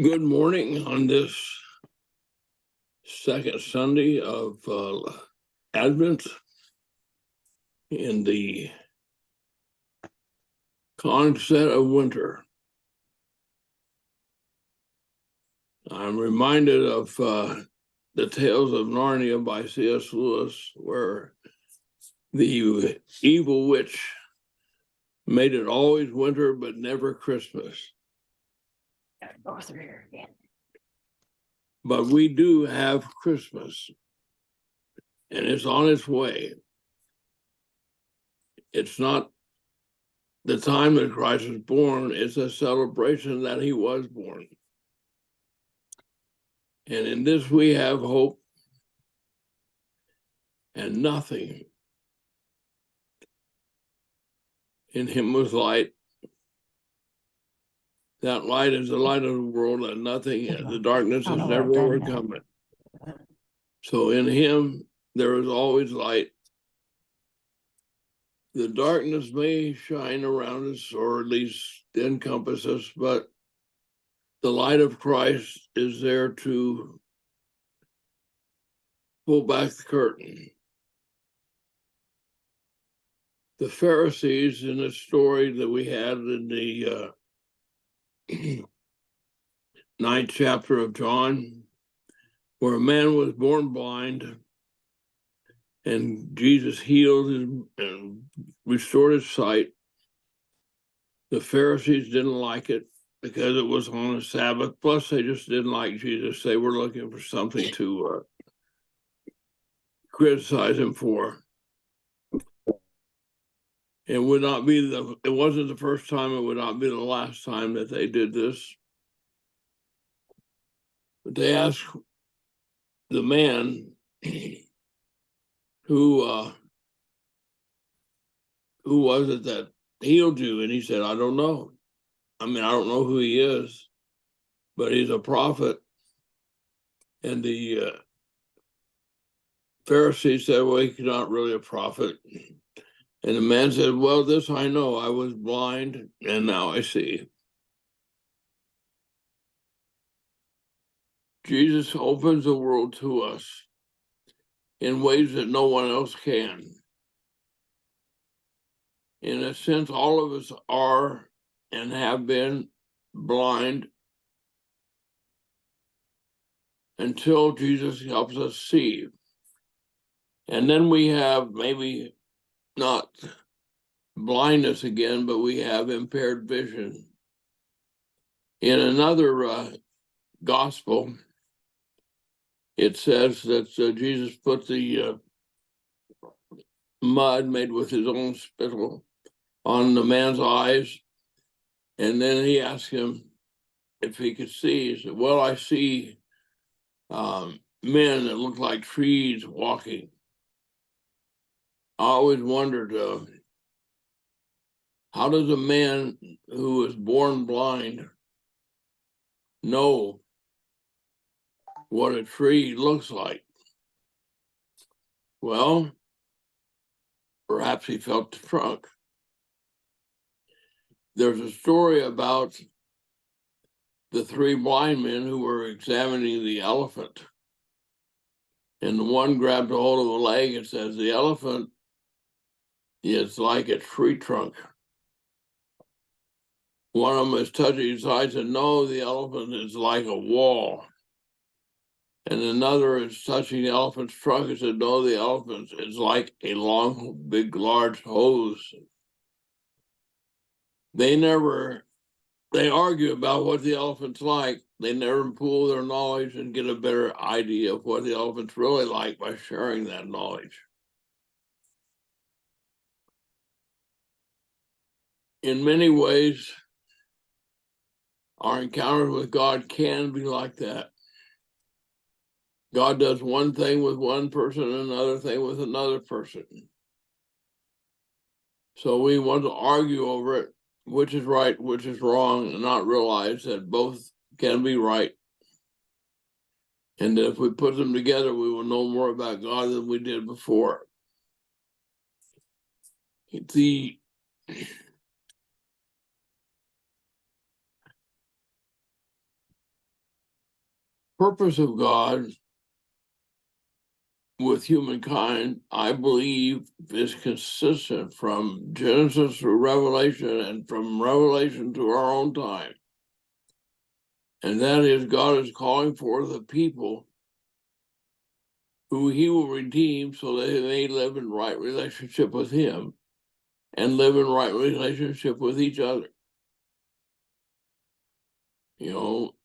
Good morning on this second Sunday of Advent in the onset of winter. I'm reminded of the Tales of Narnia by C.S. Lewis, where the evil witch made it always winter but never Christmas. Gotta go through here again. But we do have Christmas, and it's on its way. It's not the time that Christ was born, it's a celebration that he was born. And in this we have hope, and nothing in him was light. That light is the light of the world, and nothing, the darkness has never overcome it. So in him, there is always light. The darkness may shine around us, or at least encompass us, but the light of Christ is there to pull back the curtain. The Pharisees, in the story that we had in the 9th chapter of John, where a man was born blind, and Jesus healed him and restored his sight. The Pharisees didn't like it because it was on a Sabbath. Plus, they just didn't like Jesus. They were looking for something to criticize him for. It wasn't the first time, it would not be the last time that they did this. But they asked the man who was it that healed you? And he said, I don't know. I don't know who he is, but he's a prophet. And the Pharisees said, well, he's not really a prophet. And the man said, well, this I know, I was blind and now I see. Jesus opens the world to us in ways that no one else can. In a sense, all of us are and have been blind until Jesus helps us see. And then we have maybe not blindness again, but we have impaired vision. In another gospel, it says that Jesus put the mud made with his own spittle on the man's eyes, and then he asked him if he could see. He said, well, I see men that look like trees walking. I always wondered, how does a man who is born blind know what a tree looks like? Well, perhaps he felt the trunk. There's a story about the three blind men who were examining the elephant. And the one grabbed a hold of a leg and says, the elephant is like a tree trunk. One of them is touching his eyes and no, the elephant is like a wall. And another is touching the elephant's trunk and said, no, the elephant is like a long, big, large hose. They argue about what the elephant's like. They never pool their knowledge and get a better idea of what the elephant's really like by sharing that knowledge. In many ways, our encounter with God can be like that. God does one thing with one person and another thing with another person. So we want to argue over it, which is right, which is wrong, and not realize that both can be right. And if we put them together, we will know more about God than we did before. purpose of God with humankind, I believe, is consistent from Genesis to Revelation and from Revelation to our own time. And that is, God is calling forth a people who he will redeem so that they may live in right relationship with him and live in right relationship with each other. You know,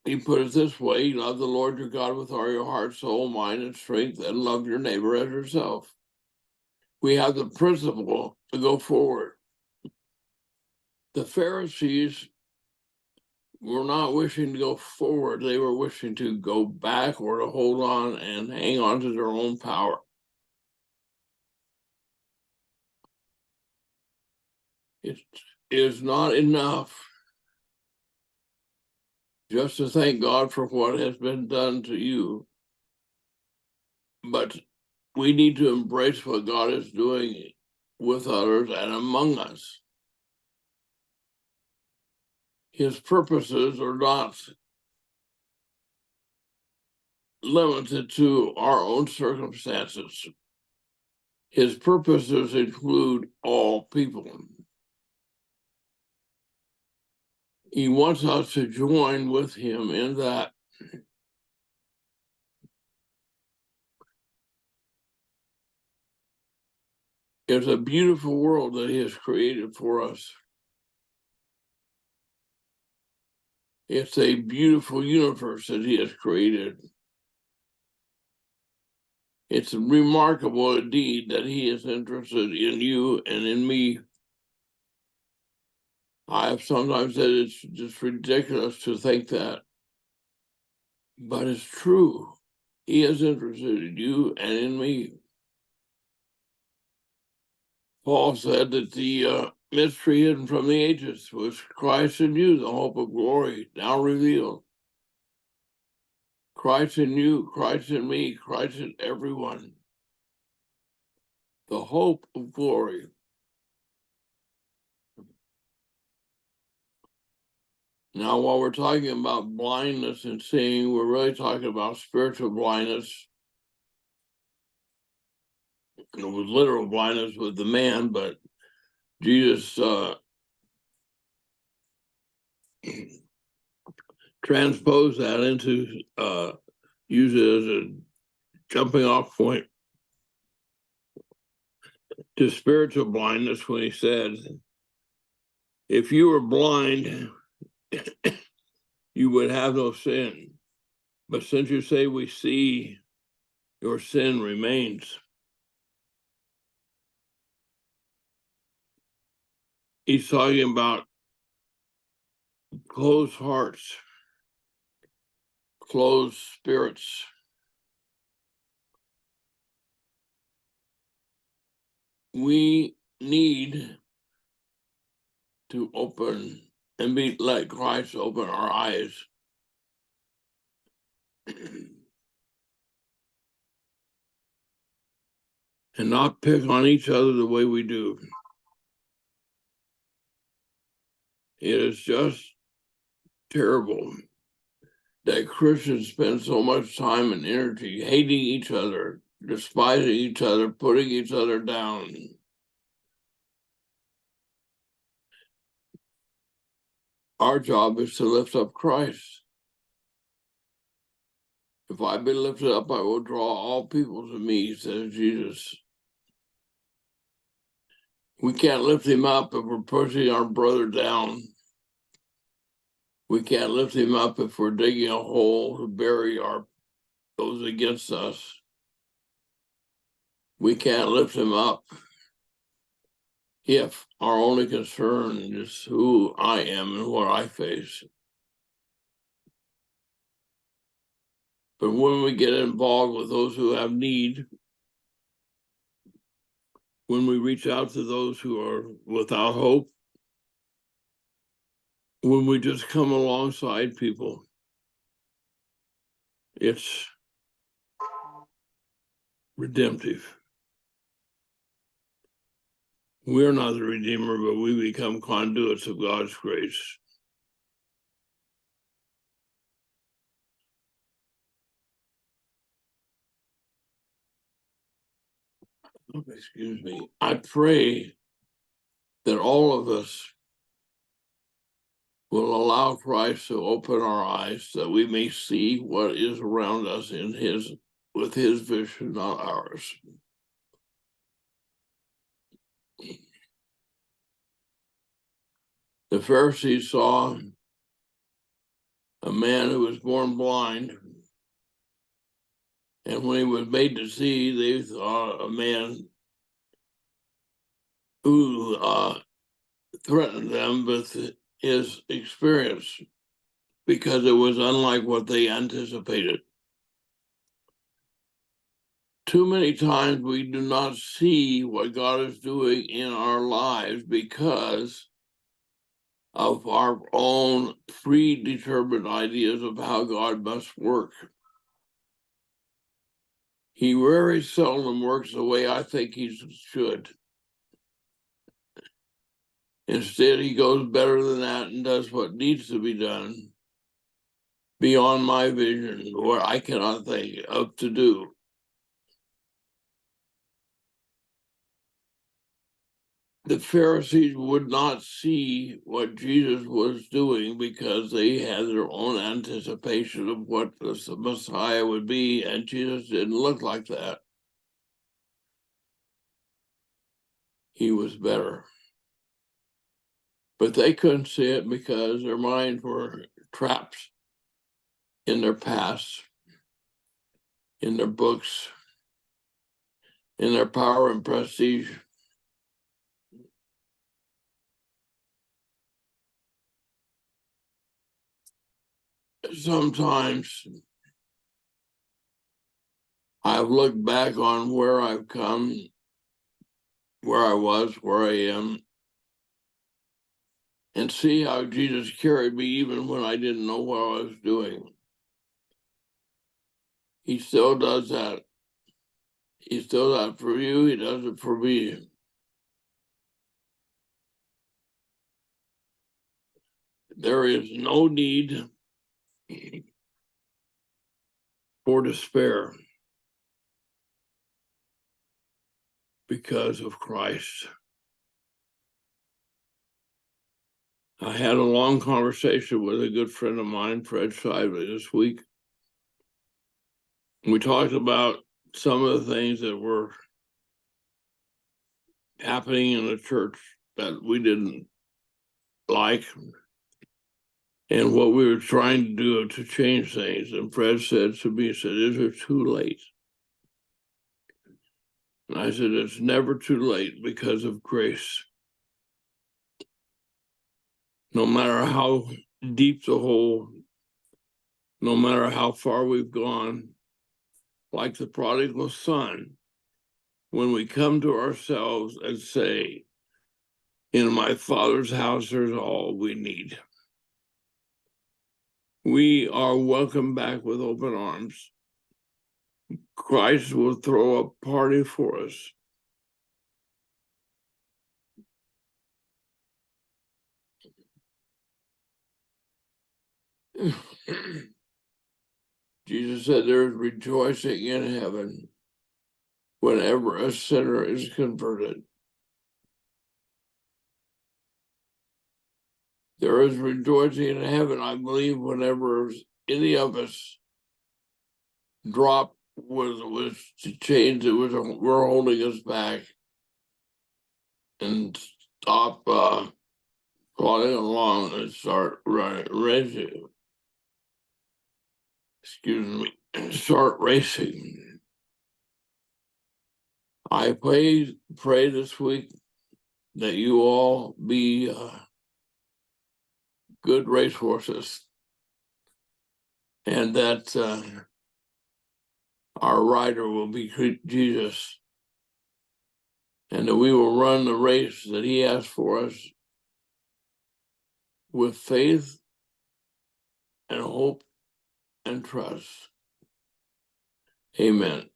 he put it this way: love the Lord your God with all your heart, soul, mind, and strength, and love your neighbor as yourself. We have the principle to go forward. The Pharisees were not wishing to go forward. They were wishing to go back or to hold on and hang on to their own power. It is not enough just to thank God for what has been done to you, but we need to embrace what God is doing with others and among us. His purposes are not limited to our own circumstances. His purposes include all people. He wants us to join with him in that. It's a beautiful world that he has created for us. It's a beautiful universe that he has created. It's remarkable indeed that he is interested in you and in me. I have sometimes said it's just ridiculous to think that, but it's true. He is interested in you and in me. Paul said that the mystery hidden from the ages was Christ in you, the hope of glory, now revealed. Christ in you, Christ in me, Christ in everyone. The hope of glory. Now, while we're talking about blindness and seeing, we're really talking about spiritual blindness. It was literal blindness with the man, but Jesus transposed that into, use it as a jumping off point to spiritual blindness when he said, if you were blind, you would have no sin. But since you say we see, your sin remains. He's talking about closed hearts, closed spirits. We need to open and let Christ open our eyes. And not pick on each other the way we do. It is just terrible that Christians spend so much time and energy hating each other, despising each other, putting each other down. Our job is to lift up Christ. If I be lifted up, I will draw all people to me, says Jesus. We can't lift him up if we're pushing our brother down. We can't lift him up if we're digging a hole to bury those against us. We can't lift him up if our only concern is who I am and what I face. But when we get involved with those who have need, when we reach out to those who are without hope, when we just come alongside people, it's redemptive. We're not the Redeemer, but we become conduits of God's grace. excuse me, I pray that all of us will allow Christ to open our eyes that we may see what is around us with his vision, not ours. The Pharisees saw a man who was born blind, and when he was made to see, they saw a man who threatened them with his experience because it was unlike what they anticipated. Too many times we do not see what God is doing in our lives because of our own predetermined ideas of how God must work. He very seldom works the way I think he should. Instead, he goes better than that and does what needs to be done beyond my vision, where I cannot think of to do. The Pharisees would not see what Jesus was doing because they had their own anticipation of what the Messiah would be, and Jesus didn't look like that. He was better. But they couldn't see it because their minds were trapped in their past, in their books, in their power and prestige. Sometimes I've looked back on where I've come, where I was, where I am, and see how Jesus carried me even when I didn't know what I was doing. He still does that. He still does that for you. He does it for me. There is no need for despair because of Christ. I had a long conversation with a good friend of mine, Fred Shively, this week. We talked about some of the things that were happening in the church that we didn't like and what we were trying to do to change things. And Fred said to me, he said, "Is it too late?" And I said, "It's never too late because of grace. No matter how deep the hole, no matter how far we've gone, like the prodigal son, when we come to ourselves and say, 'In my Father's house, there's all we need,' we are welcomed back with open arms. Christ will throw a party for us. Jesus said there is rejoicing in heaven whenever a sinner is converted. There is rejoicing in heaven, I believe, whenever any of us drop was to change that were holding us back and stop plodding along and start racing. Excuse me, start racing. I pray this week that you all be good racehorses and that our rider will be Jesus and that we will run the race that he has for us with faith and hope and trust. Amen.